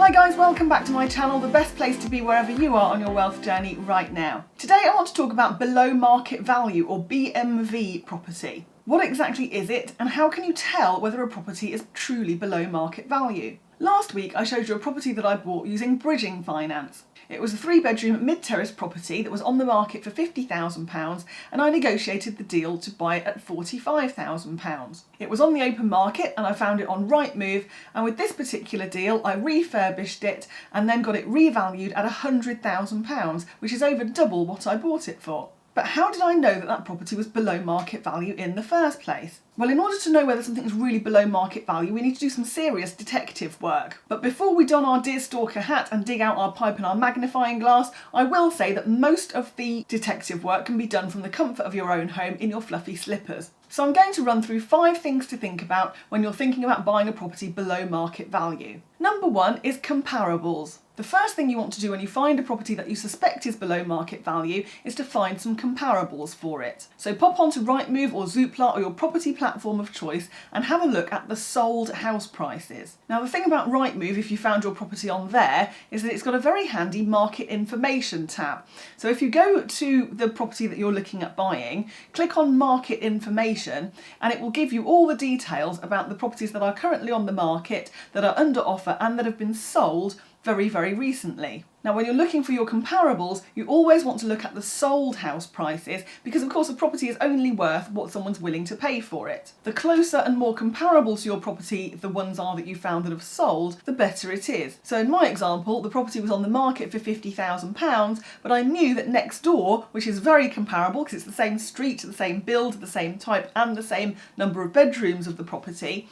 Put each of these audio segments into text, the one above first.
Hi guys, welcome back to my channel, the best place to be wherever you are on your wealth journey right now. Today I want to talk about below market value or BMV property. What exactly is it and how can you tell whether a property is truly below market value? Last week I showed you a property that I bought using bridging finance. It was a 3-bedroom mid-terrace property that was on the market for £50,000 and I negotiated the deal to buy it at £45,000. It was on the open market and I found it on Rightmove, and with this particular deal I refurbished it and then got it revalued at £100,000, which is over double what I bought it for. But how did I know that that property was below market value in the first place? Well, in order to know whether something is really below market value, we need to do some serious detective work. But before we don our deerstalker hat and dig out our pipe and our magnifying glass, I will say that most of the detective work can be done from the comfort of your own home in your fluffy slippers. So I'm going to run through 5 things to think about when you're thinking about buying a property below market value. Number 1 is comparables. The first thing you want to do when you find a property that you suspect is below market value is to find some comparables for it. So pop onto Rightmove or Zoopla or your property platform of choice and have a look at the sold house prices. Now the thing about Rightmove, if you found your property on there, is that it's got a very handy market information tab. So if you go to the property that you're looking at buying, click on market information and it will give you all the details about the properties that are currently on the market, that are under offer and that have been sold very recently. Now when you're looking for your comparables, you always want to look at the sold house prices because of course a property is only worth what someone's willing to pay for it. The closer and more comparable to your property the ones are that you found that have sold, the better it is. So in my example, the property was on the market for £50,000, but I knew that next door, which is very comparable because it's the same street, the same build, the same type and the same number of bedrooms of the property,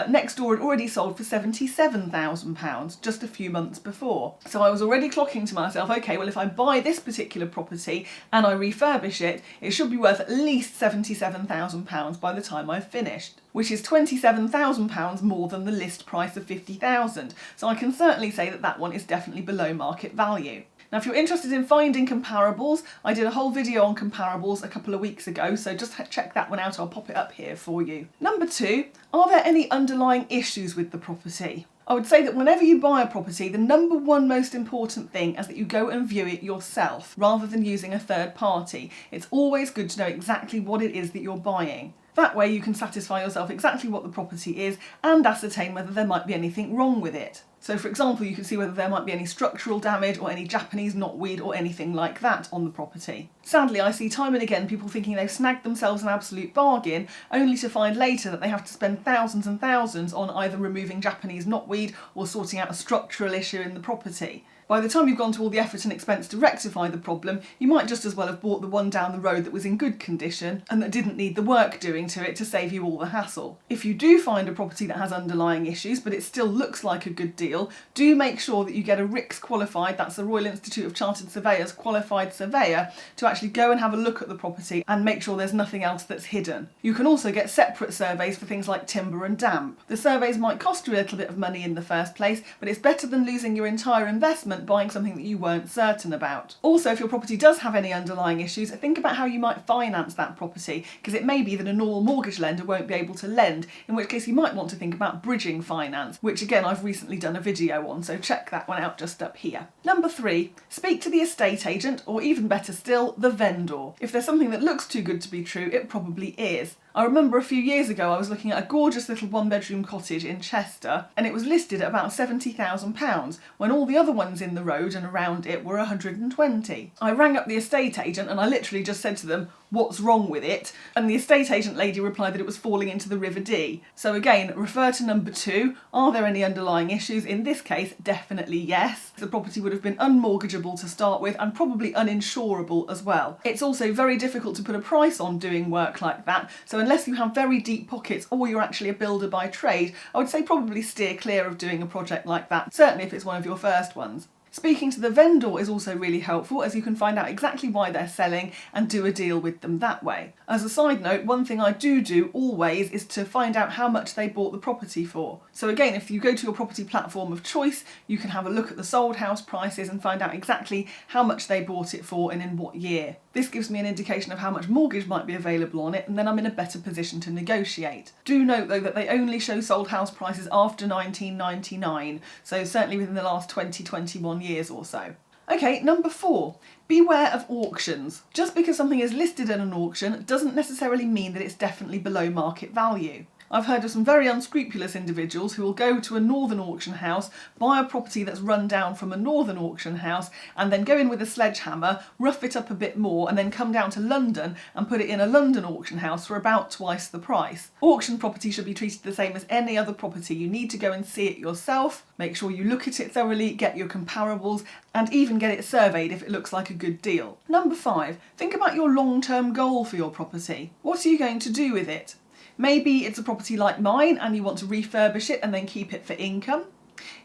next door had already sold for £77,000 just a few months before. So I was already clocking to myself, okay, well if I buy this particular property and I refurbish it, it should be worth at least £77,000 by the time I've finished, which is £27,000 more than the list price of £50,000. So I can certainly say that that one is definitely below market value. Now if you're interested in finding comparables, I did a whole video on comparables a couple of weeks ago, so just check that one out, I'll pop it up here for you. Number 2, are there any underlying issues with the property? I would say that whenever you buy a property, the number 1 most important thing is that you go and view it yourself rather than using a third party. It's always good to know exactly what it is that you're buying. That way you can satisfy yourself exactly what the property is and ascertain whether there might be anything wrong with it. So for example, you can see whether there might be any structural damage or any Japanese knotweed or anything like that on the property. Sadly, I see time and again people thinking they've snagged themselves an absolute bargain only to find later that they have to spend thousands and thousands on either removing Japanese knotweed or sorting out a structural issue in the property. By the time you've gone to all the effort and expense to rectify the problem, you might just as well have bought the one down the road that was in good condition and that didn't need the work doing to it to save you all the hassle. If you do find a property that has underlying issues but it still looks like a good deal, do make sure that you get a RICS qualified, that's the Royal Institute of Chartered Surveyors qualified surveyor, to actually go and have a look at the property and make sure there's nothing else that's hidden. You can also get separate surveys for things like timber and damp. The surveys might cost you a little bit of money in the first place, but it's better than losing your entire investment buying something that you weren't certain about. Also, if your property does have any underlying issues, think about how you might finance that property, because it may be that a normal mortgage lender won't be able to lend, in which case you might want to think about bridging finance, which again I've recently done a video on, so check that one out just up here. Number 3, speak to the estate agent, or even better still, the vendor. If there's something that looks too good to be true, it probably is. I remember a few years ago I was looking at a gorgeous little 1-bedroom cottage in Chester and it was listed at about £70,000 when all the other ones in the road and around it were 120. I rang up the estate agent and I literally just said to them, what's wrong with it? And the estate agent lady replied that it was falling into the River Dee. So again, refer to number 2. Are there any underlying issues? In this case, definitely yes. The property would have been unmortgageable to start with and probably uninsurable as well. It's also very difficult to put a price on doing work like that, so unless you have very deep pockets or you're actually a builder by trade, I would say probably steer clear of doing a project like that, certainly if it's one of your first ones. Speaking to the vendor is also really helpful, as you can find out exactly why they're selling and do a deal with them that way. As a side note, one thing I do always is to find out how much they bought the property for. So again, if you go to your property platform of choice, you can have a look at the sold house prices and find out exactly how much they bought it for and in what year. This gives me an indication of how much mortgage might be available on it, and then I'm in a better position to negotiate. Do note though that they only show sold house prices after 1999, so certainly within the last 21 years or so. Okay, number 4, beware of auctions. Just because something is listed in an auction doesn't necessarily mean that it's definitely below market value. I've heard of some very unscrupulous individuals who will go to a northern auction house, buy a property that's run down from a northern auction house, and then go in with a sledgehammer, rough it up a bit more, and then come down to London and put it in a London auction house for about twice the price. Auction property should be treated the same as any other property. You need to go and see it yourself, make sure you look at it thoroughly, get your comparables, and even get it surveyed if it looks like a good deal. Number 5, think about your long-term goal for your property. What are you going to do with it? Maybe it's a property like mine and you want to refurbish it and then keep it for income.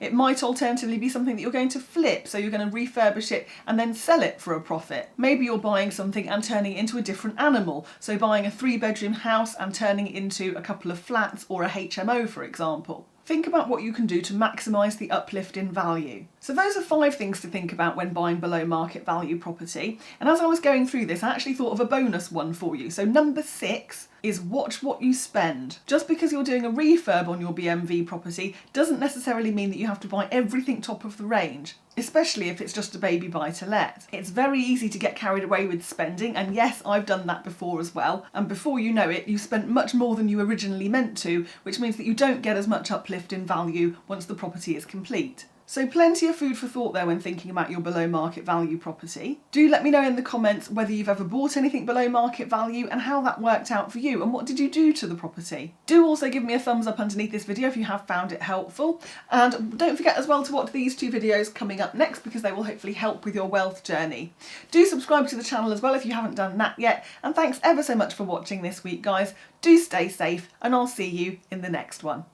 It might alternatively be something that you're going to flip, so you're going to refurbish it and then sell it for a profit. Maybe you're buying something and turning it into a different animal, so buying a 3-bedroom house and turning it into a couple of flats or a HMO, for example. Think about what you can do to maximise the uplift in value. So those are 5 things to think about when buying below market value property. And as I was going through this, I actually thought of a bonus one for you. So number 6 is watch what you spend. Just because you're doing a refurb on your BMV property doesn't necessarily mean that you have to buy everything top of the range, especially if it's just a baby buy to let. It's very easy to get carried away with spending, and yes, I've done that before as well, and before you know it, you've spent much more than you originally meant to, which means that you don't get as much uplift in value once the property is complete. So plenty of food for thought there when thinking about your below market value property. Do let me know in the comments whether you've ever bought anything below market value and how that worked out for you, and what did you do to the property. Do also give me a thumbs up underneath this video if you have found it helpful, and don't forget as well to watch these 2 videos coming up next, because they will hopefully help with your wealth journey. Do subscribe to the channel as well if you haven't done that yet, and thanks ever so much for watching this week, guys. Do stay safe, and I'll see you in the next one.